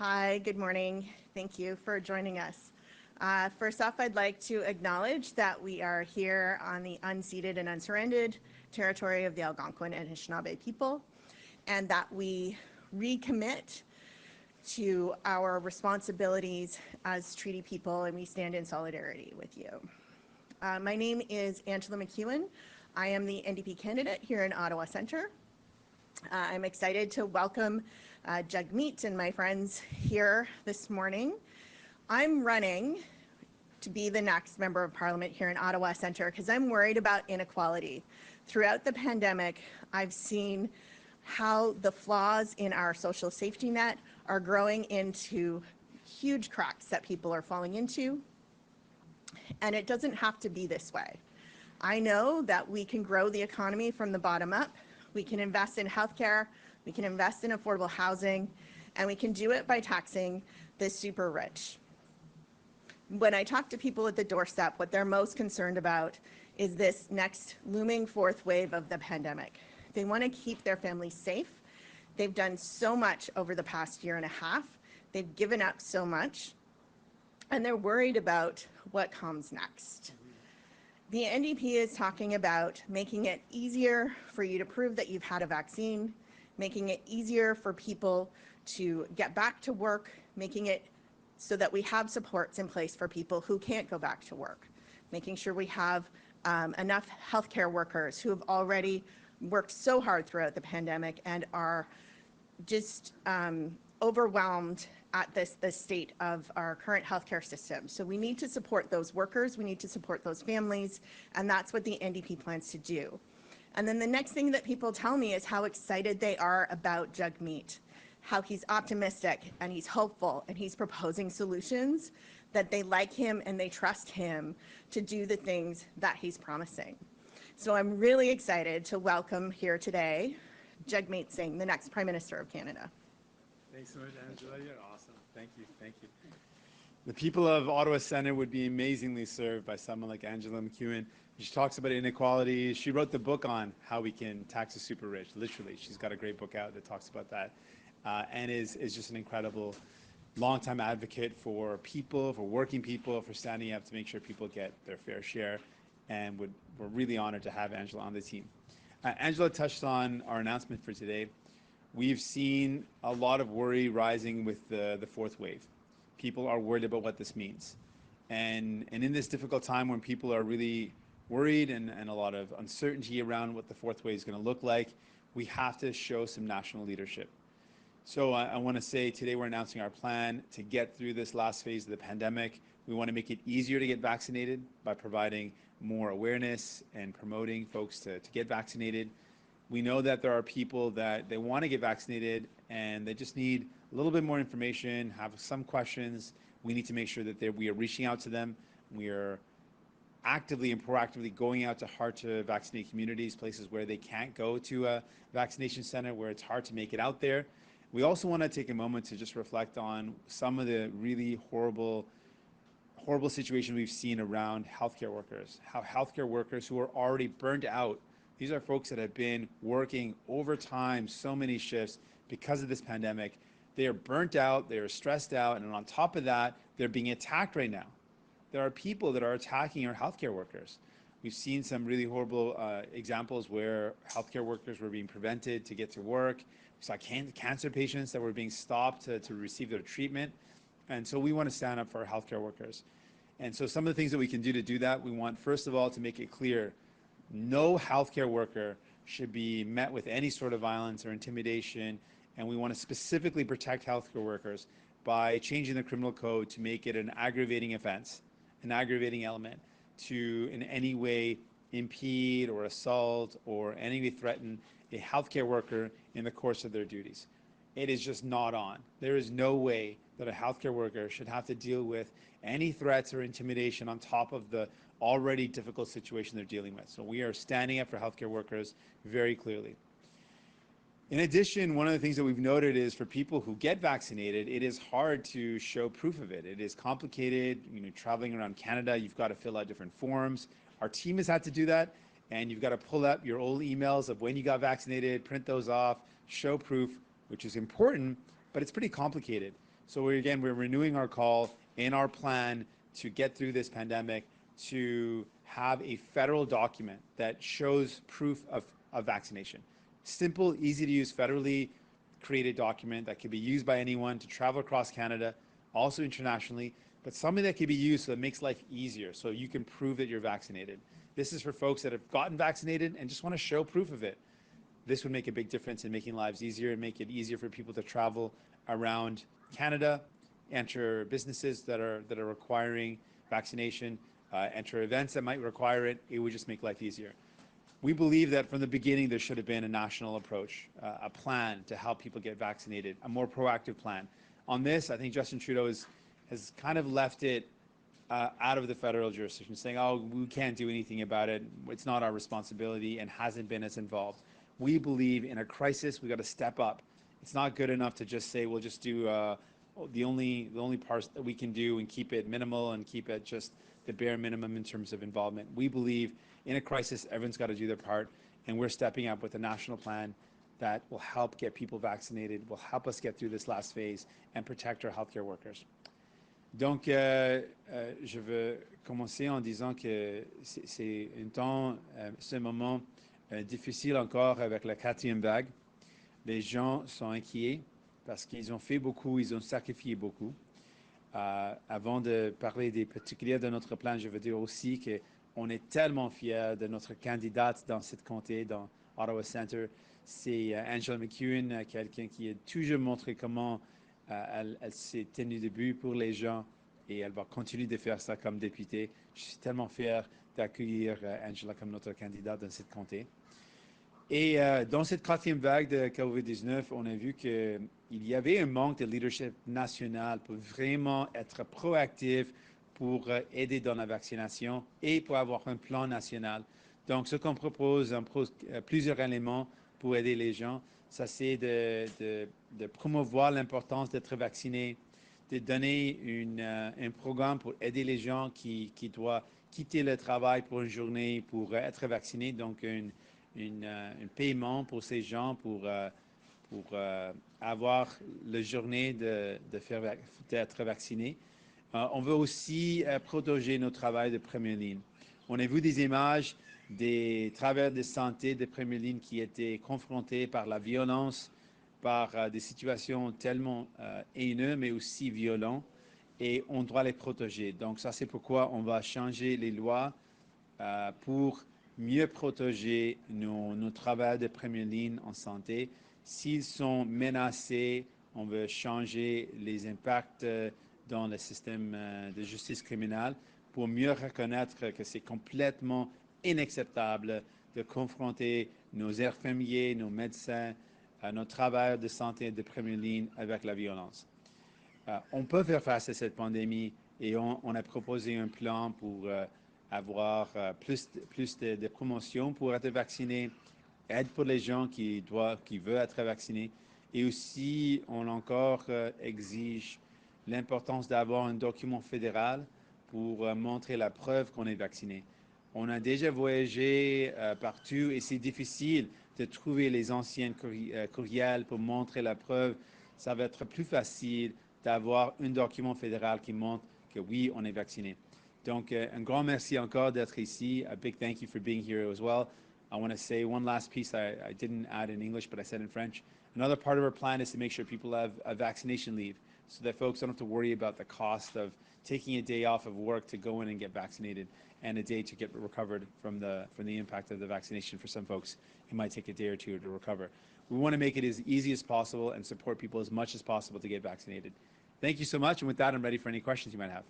Hi, good morning. Thank you for joining us. First off, I'd like to acknowledge that we are here on the unceded and unsurrendered territory of the Algonquin and Anishinaabe people, and that we recommit to our responsibilities as treaty people, and we stand in solidarity with you. My name is Angella MacEwen. I am the NDP candidate here in Ottawa Centre. I'm excited to welcome Jagmeet and my friends here this morning. I'm running to be the next Member of Parliament here in Ottawa Centre because I'm worried about inequality. Throughout the pandemic, I've seen how the flaws in our social safety net are growing into huge cracks that people are falling into, and it doesn't have to be this way. I know that we can grow the economy from the bottom up. We can invest in healthcare, we can invest in affordable housing, and we can do it by taxing the super rich. When I talk to people at the doorstep, what they're most concerned about is this next looming fourth wave of the pandemic. They want to keep their families safe. They've done so much over the past year and a half. They've given up so much, and they're worried about what comes next. The NDP is talking about making it easier for you to prove that you've had a vaccine, making it easier for people to get back to work, making it so that we have supports in place for people who can't go back to work, making sure we have enough healthcare workers who have already worked so hard throughout the pandemic and are just overwhelmed at the state of our current healthcare system. So we need to support those workers, we need to support those families, and that's what the NDP plans to do. And then the next thing that people tell me is how excited they are about Jagmeet, how he's optimistic and he's hopeful and he's proposing solutions, that they like him and they trust him to do the things that he's promising. So I'm really excited to welcome here today Jagmeet Singh, the next Prime Minister of Canada. Thanks so much, Angela. You're awesome. Thank you. Thank you. The people of Ottawa Centre would be amazingly served by someone like Angella MacEwen. She talks about inequality. She wrote the book on how we can tax the super rich, literally. She's got a great book out that talks about that, and is just an incredible longtime advocate for people, for working people, for standing up to make sure people get their fair share, and we're really honored to have Angela on the team. Angela touched on our announcement for today. We've seen a lot of worry rising with the fourth wave. People are worried about what this means. And in this difficult time when people are really worried and a lot of uncertainty around what the fourth wave is going to look like, we have to show some national leadership. So I want to say today we're announcing our plan to get through this last phase of the pandemic. We want to make it easier to get vaccinated by providing more awareness and promoting folks to get vaccinated. We know that there are people that they want to get vaccinated and they just need a little bit more information, have some questions. We need to make sure that we are reaching out to them. We are actively and proactively going out to hard to vaccinate communities, places where they can't go to a vaccination center, where it's hard to make it out there. We also want to take a moment to just reflect on some of the really horrible situations we've seen around healthcare workers, how healthcare workers who are already burnt out. These are folks that have been working overtime, so many shifts because of this pandemic. They are burnt out, they are stressed out, and on top of that, they're being attacked right now. There are people that are attacking our healthcare workers. We've seen some really horrible examples where healthcare workers were being prevented to get to work. We saw cancer patients that were being stopped to receive their treatment. And so we want to stand up for our healthcare workers. And so some of the things that we can do that, we want, first of all, to make it clear, no healthcare worker should be met with any sort of violence or intimidation, and we want to specifically protect healthcare workers by changing the criminal code to make it an aggravating offense, an aggravating element, to in any way impede or assault or any way threaten a healthcare worker in the course of their duties. It is just not on. There is no way that a healthcare worker should have to deal with any threats or intimidation on top of the already difficult situation they're dealing with. So we are standing up for healthcare workers very clearly. In addition, one of the things that we've noted is for people who get vaccinated, it is hard to show proof of it. It is complicated. Traveling around Canada, you've got to fill out different forms. Our team has had to do that, and you've got to pull up your old emails of when you got vaccinated, print those off, show proof, which is important, but it's pretty complicated. So we're renewing our call in our plan to get through this pandemic to have a federal document that shows proof of vaccination. Simple, easy to use, federally created document that can be used by anyone to travel across Canada, also internationally, but something that can be used so it makes life easier, so you can prove that you're vaccinated. This is for folks that have gotten vaccinated and just want to show proof of it. This would make a big difference in making lives easier and make it easier for people to travel around Canada, enter businesses that are requiring vaccination, enter events that might require it. It would just make life easier. We believe that from the beginning there should have been a national approach, a plan to help people get vaccinated, a more proactive plan. On this, I think Justin Trudeau has kind of left it out of the federal jurisdiction, saying, oh, we can't do anything about it, it's not our responsibility, and hasn't been as involved. We believe in a crisis, we got to step up. It's not good enough to just say, we'll just do the only parts that we can do and keep it minimal and keep it just the bare minimum in terms of involvement. We believe in a crisis, everyone's got to do their part, and we're stepping up with a national plan that will help get people vaccinated, will help us get through this last phase and protect our healthcare workers. Donc, je veux commencer en disant que c'est un moment difficile encore avec la 4e vague. Les gens sont inquiets parce qu'ils ont fait beaucoup, ils ont sacrifié beaucoup. Avant de parler des particuliers de notre plan, je veux dire aussi qu'on est tellement fiers de notre candidate dans cette comté, dans Ottawa Centre. C'est Angella MacEwen, quelqu'un qui a toujours montré comment elle s'est tenue debout pour les gens et elle va continuer de faire ça comme députée. Je suis tellement fier d'accueillir Angella comme notre candidate dans cette comté. Et dans cette 4e vague de COVID-19, on a vu qu'il y avait un manque de leadership national pour vraiment être proactif, pour aider dans la vaccination et pour avoir un plan national. Donc, ce qu'on propose, plusieurs éléments pour aider les gens. Ça, c'est de promouvoir l'importance d'être vacciné, de donner un programme pour aider les gens qui doivent quitter le travail pour une journée pour être vaccinés. Donc, un paiement pour ces gens pour avoir la journée d'être vacciné. On veut aussi protéger nos travailleurs de première ligne. On a vu des images des travailleurs de santé de première ligne qui étaient confrontés par la violence, par des situations tellement haineuses, mais aussi violentes, et on doit les protéger. Donc ça, c'est pourquoi on va changer les lois pour mieux protéger nos travailleurs de première ligne en santé. S'ils sont menacés, on veut changer les impacts dans le système de justice criminelle pour mieux reconnaître que c'est complètement inacceptable de confronter nos infirmiers, nos médecins, nos travailleurs de santé de première ligne avec la violence. On peut faire face à cette pandémie et on a proposé un plan pour avoir plus de promotion pour être vacciné, aide pour les gens qui veulent être vaccinés. Et aussi, on encore exige l'importance d'avoir un document fédéral pour montrer la preuve qu'on est vacciné. On a déjà voyagé partout et c'est difficile de trouver les anciennes courriels pour montrer la preuve. Ça va être plus facile d'avoir un document fédéral qui montre que oui, on est vacciné. Donc, un grand merci encore d'être ici. A big thank you for being here as well. I want to say one last piece I didn't add in English, but I said in French. Another part of our plan is to make sure people have a vaccination leave so that folks don't have to worry about the cost of taking a day off of work to go in and get vaccinated and a day to get recovered from the impact of the vaccination. For some folks, it might take a day or two to recover. We want to make it as easy as possible and support people as much as possible to get vaccinated. Thank you so much. And with that, I'm ready for any questions you might have.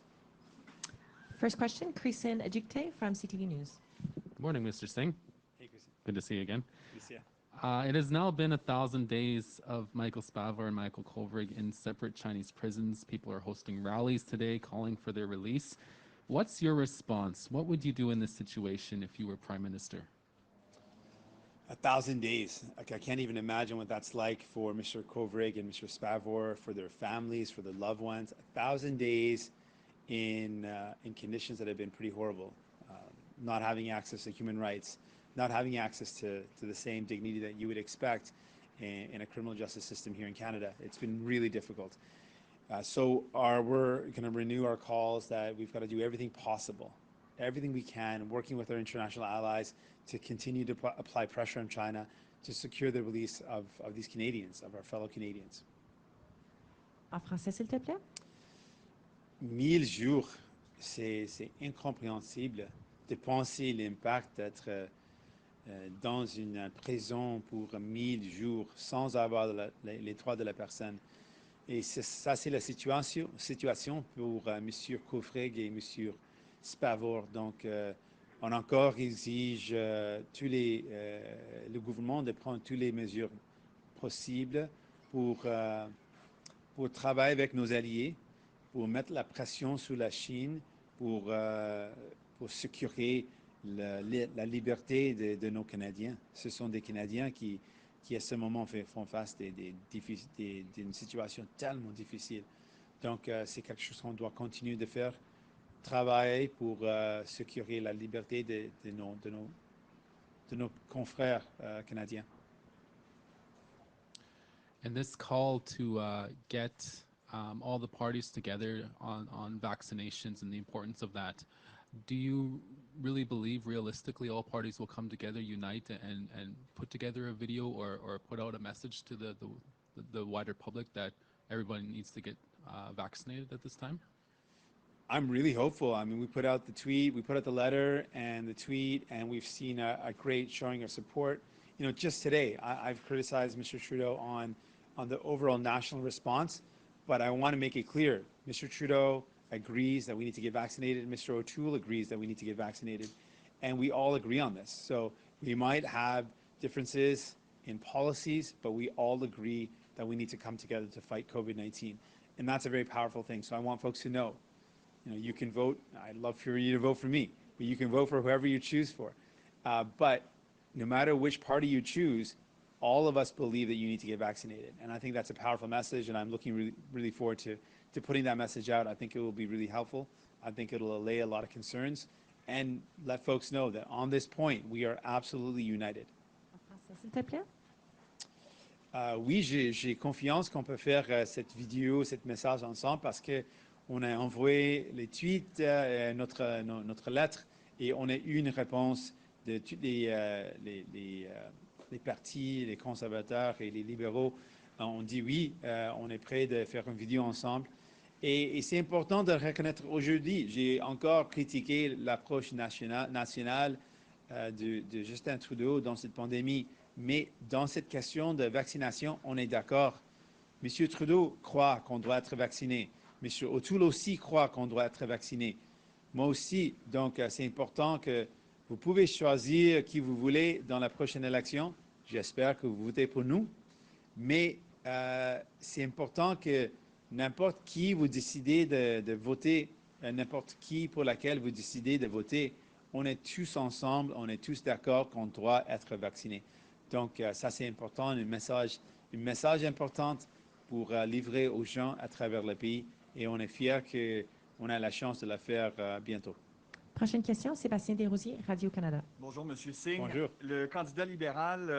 First question, Christian Ejikte from CTV News. Good morning, Mr. Singh. Hey, Christian. Good to see you again. Good to see you. It has now been 1,000 days of Michael Spavor and Michael Kovrig in separate Chinese prisons. People are hosting rallies today calling for their release. What's your response? What would you do in this situation if you were Prime Minister? 1,000 days. Like, I can't even imagine what that's like for Mr. Kovrig and Mr. Spavor, for their families, for their loved ones. 1,000 days in conditions that have been pretty horrible. Not having access to human rights, not having access to the same dignity that you would expect in a criminal justice system here in Canada. It's been really difficult. We're going to renew our calls that we've got to do everything possible, everything we can, working with our international allies to continue to apply pressure on China to secure the release of these Canadians, of our fellow Canadians. En français, s'il te plaît. 1000 jours, c'est incompréhensible de penser l'impact d'être dans une prison pour 1000 jours sans avoir les droits de la personne. Et ça, c'est la situation pour M. Coffreg et M. Spavor. Donc, on encore exige le gouvernement de prendre toutes les mesures possibles pour travailler avec nos alliés, pour mettre la pression sur la Chine, pour sécuriser la liberté de nos Canadiens. Ce sont des Canadiens qui à ce moment font face d'une situation tellement difficile. Donc, c'est quelque chose qu'on doit continuer de faire, travailler pour sécuriser la liberté de nos confrères canadiens. And this call to get all the parties together on vaccinations and the importance of that, do you really believe realistically all parties will come together, unite, and put together a video or put out a message to the wider public that everybody needs to get vaccinated at this time? I'm really hopeful. I mean, we put out the tweet, we put out the letter and the tweet, and we've seen a great showing of support. You know, just today, I've criticized Mr. Trudeau on the overall national response, but I want to make it clear, Mr. Trudeau agrees that we need to get vaccinated, Mr. O'Toole agrees that we need to get vaccinated, and we all agree on this. So we might have differences in policies, but we all agree that we need to come together to fight COVID-19. And that's a very powerful thing. So I want folks to know, you know, you can vote. I'd love for you to vote for me, but you can vote for whoever you choose for. But no matter which party you choose, all of us believe that you need to get vaccinated. And I think that's a powerful message, and I'm looking really forward to putting that message out. I think it will be really helpful. I think it'll allay a lot of concerns and let folks know that on this point, we are absolutely united. En français, s'il te plaît. Oui, j'ai confiance qu'on peut faire cette vidéo, ce message ensemble parce qu'on a envoyé les tweets, notre lettre, et on a eu une réponse de tous les partis, les conservateurs et les libéraux. On dit oui, on est prêt de faire une vidéo ensemble. Et c'est important de reconnaître aujourd'hui, j'ai encore critiqué l'approche nationale de Justin Trudeau dans cette pandémie, mais dans cette question de vaccination, on est d'accord. M. Trudeau croit qu'on doit être vacciné. M. O'Toole aussi croit qu'on doit être vacciné. Moi aussi. Donc, c'est important que vous pouvez choisir qui vous voulez dans la prochaine élection. J'espère que vous votez pour nous. Mais c'est important que n'importe qui vous décidez de voter, n'importe qui pour laquelle vous décidez de voter, on est tous ensemble, on est tous d'accord qu'on doit être vacciné. Donc, ça, c'est important, un message important pour livrer aux gens à travers le pays. Et on est fiers qu'on a la chance de le faire bientôt. Prochaine question, Sébastien Desrosiers, Radio-Canada. Bonjour, M. Singh. Bonjour. Le candidat libéral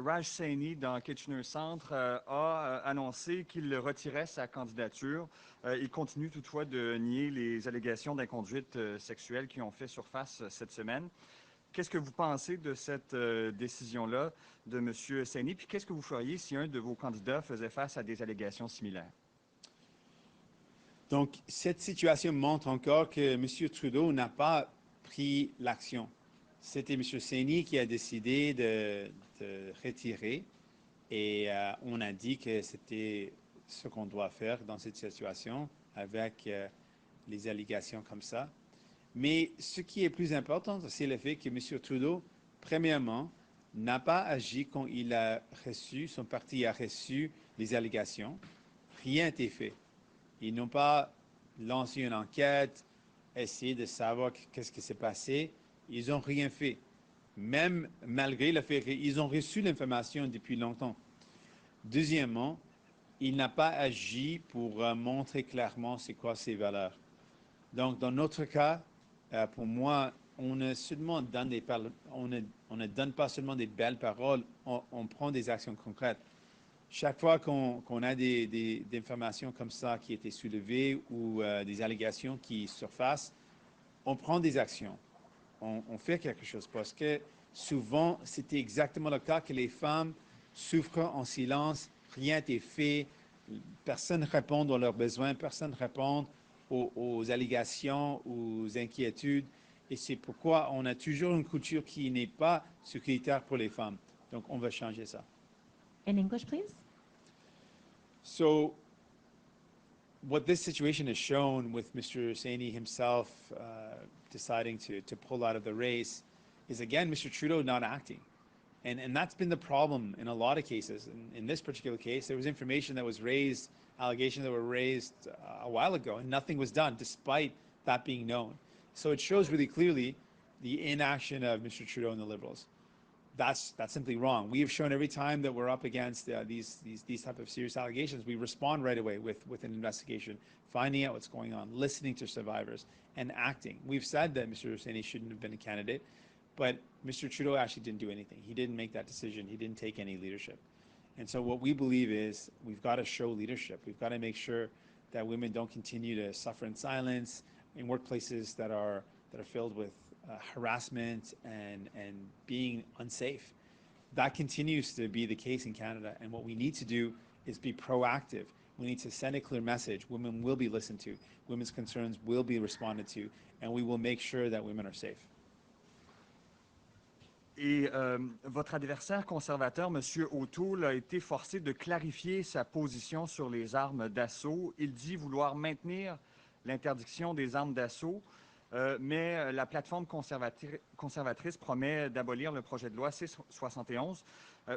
Raj Saini dans Kitchener Centre a annoncé qu'il retirait sa candidature. Il continue toutefois de nier les allégations d'inconduite sexuelle qui ont fait surface cette semaine. Qu'est-ce que vous pensez de cette décision-là de M. Saini? Puis qu'est-ce que vous feriez si un de vos candidats faisait face à des allégations similaires? Donc, cette situation montre encore que M. Trudeau n'a pas pris l'action. C'était M. Saini qui a décidé de retirer et on a dit que c'était ce qu'on doit faire dans cette situation avec les allégations comme ça. Mais ce qui est plus important, c'est le fait que M. Trudeau, premièrement, n'a pas agi quand son parti a reçu les allégations. Rien n'a été fait. Ils n'ont pas lancé une enquête, essayé de savoir qu'est-ce qui s'est passé. Ils n'ont rien fait, même malgré le fait qu'ils ont reçu l'information depuis longtemps. Deuxièmement, il n'a pas agi pour montrer clairement c'est quoi ses valeurs. Donc, dans notre cas, pour moi, on ne donne pas seulement des belles paroles, on prend des actions concrètes. chaque fois qu'on a des informations comme ça qui étaient soulevées ou des allégations qui surfacent, on prend des actions. On fait quelque chose parce que souvent, c'était exactement le cas que les femmes souffrent en silence, rien n'est fait, personne ne répond à leurs besoins, personne ne répond aux allégations, aux inquiétudes. Et c'est pourquoi on a toujours une culture qui n'est pas sécuritaire pour les femmes. Donc, on va changer ça. In English, please. So, what this situation has shown with Mr. Saini himself deciding to pull out of the race is, again, Mr. Trudeau not acting. And that's been the problem in a lot of cases. In this particular case, there was information that was raised, allegations that were raised a while ago, and nothing was done despite that being known. So it shows really clearly the inaction of Mr. Trudeau and the Liberals. That's simply wrong. We have shown every time that we're up against these type of serious allegations, we respond right away with an investigation, finding out what's going on, listening to survivors, and acting. We've said that Mr. Saini shouldn't have been a candidate, but Mr. Trudeau actually didn't do anything. He didn't make that decision. He didn't take any leadership. And so what we believe is we've got to show leadership. We've got to make sure that women don't continue to suffer in silence in workplaces that are filled with harassment and being unsafe. That continues to be the case in Canada. And what we need to do is be proactive. We need to send a clear message. Women will be listened to. Women's concerns will be responded to. And we will make sure that women are safe. Et votre adversaire conservateur, M. O'Toole, a été forcé de clarifier sa position sur les armes d'assaut. Il dit vouloir maintenir l'interdiction des armes d'assaut, mais la plateforme conservatrice promet d'abolir le projet de loi C-71.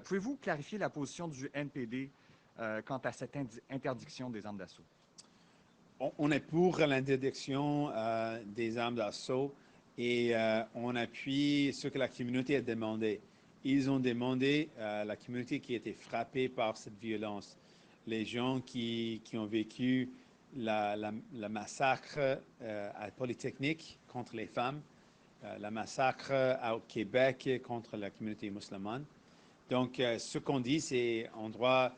Pouvez-vous clarifier la position du NPD quant à cette interdiction des armes d'assaut? On est pour l'interdiction des armes d'assaut. Et on appuie ce que la communauté a demandé. Ils ont demandé à la communauté qui a été frappée par cette violence, les gens qui ont vécu le massacre à Polytechnique contre les femmes, le massacre au Québec contre la communauté musulmane. Donc, ce qu'on dit, c'est qu'on doit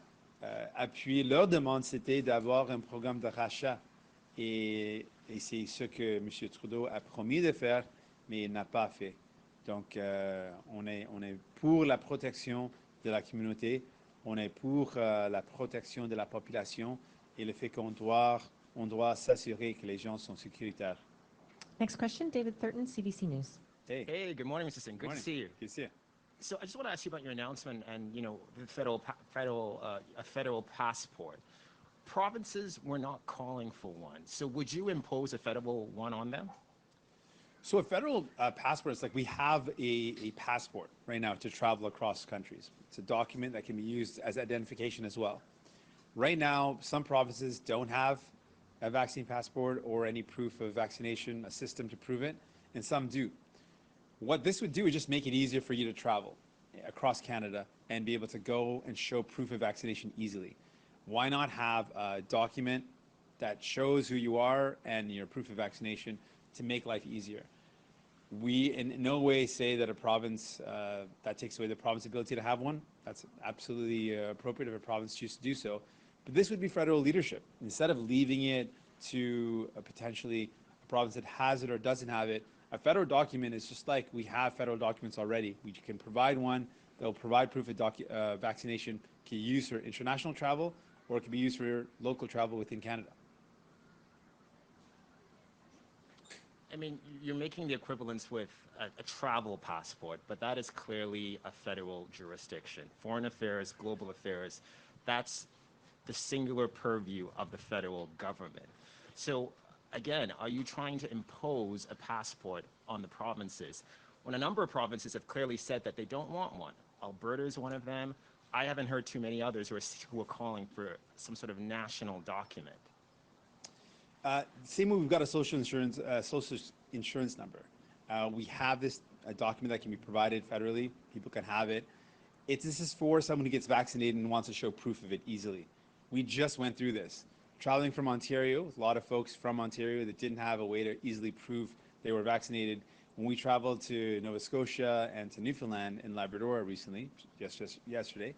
appuyer. Leur demande, c'était d'avoir un programme de rachat. Et c'est ce que M. Trudeau a promis de faire, mais il n'a pas fait. Donc, on est pour la protection de la communauté, on est pour la protection de la population et le fait qu'on doit s'assurer que les gens sont sécuritaires. Next question, David Thurton, CBC News. Hey, good morning, Mr. Singh. Good to see you. Good to see you. So I just want to ask you about your announcement and, the a federal passport. Provinces were not calling for one. So would you impose a federal one on them? So a federal passport is like we have a passport right now to travel across countries. It's a document that can be used as identification as well. Right now, some provinces don't have a vaccine passport or any proof of vaccination, a system to prove it, and some do. What this would do is just make it easier for you to travel across Canada and be able to go and show proof of vaccination easily. Why not have a document that shows who you are and your proof of vaccination to make life easier? We in no way say that a province, that takes away the province's ability to have one. That's absolutely appropriate if a province chooses to do so. But this would be federal leadership. Instead of leaving it to potentially a province that has it or doesn't have it, a federal document is just like we have federal documents already. We can provide one that will provide proof of vaccination, can be used for international travel, or it can be used for local travel within Canada. I mean, you're making the equivalence with a travel passport, but that is clearly a federal jurisdiction. Foreign affairs, global affairs, that's the singular purview of the federal government. So again, are you trying to impose a passport on the provinces when a number of provinces have clearly said that they don't want one? Alberta is one of them. I haven't heard too many others who are calling for some sort of national document. Same way we've got a social insurance number. We have this document that can be provided federally. People can have it. This is for someone who gets vaccinated and wants to show proof of it easily. We just went through this. Traveling from Ontario, a lot of folks from Ontario that didn't have a way to easily prove they were vaccinated. When we traveled to Nova Scotia and to Newfoundland and Labrador recently, yesterday,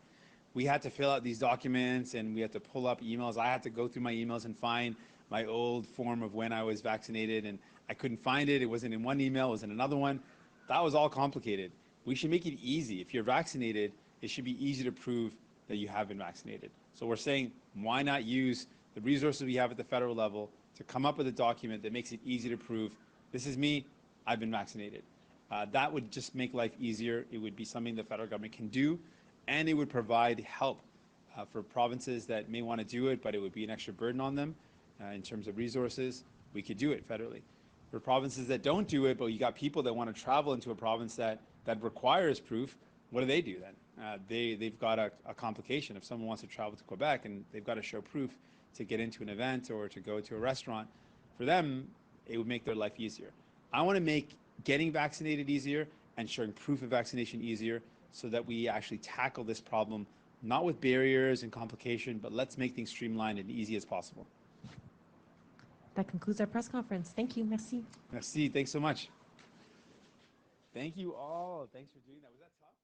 we had to fill out these documents and we had to pull up emails. I had to go through my emails and find my old form of when I was vaccinated, and I couldn't find it. It wasn't in one email, it was in another one. That was all complicated. We should make it easy. If you're vaccinated, it should be easy to prove that you have been vaccinated. So we're saying, why not use the resources we have at the federal level to come up with a document that makes it easy to prove, this is me, I've been vaccinated. That would just make life easier. It would be something the federal government can do, and it would provide help for provinces that may want to do it, but it would be an extra burden on them in terms of resources. We could do it federally. For provinces that don't do it, but you got people that want to travel into a province that requires proof, what do they do then? They've got a complication. If someone wants to travel to Quebec and they've got to show proof to get into an event or to go to a restaurant, for them, it would make their life easier. I want to make getting vaccinated easier and showing proof of vaccination easier so that we actually tackle this problem, not with barriers and complication, but let's make things streamlined and easy as possible. That concludes our press conference. Thank you. Merci. Merci. Thanks so much. Thank you all. Thanks for doing that. Was that tough?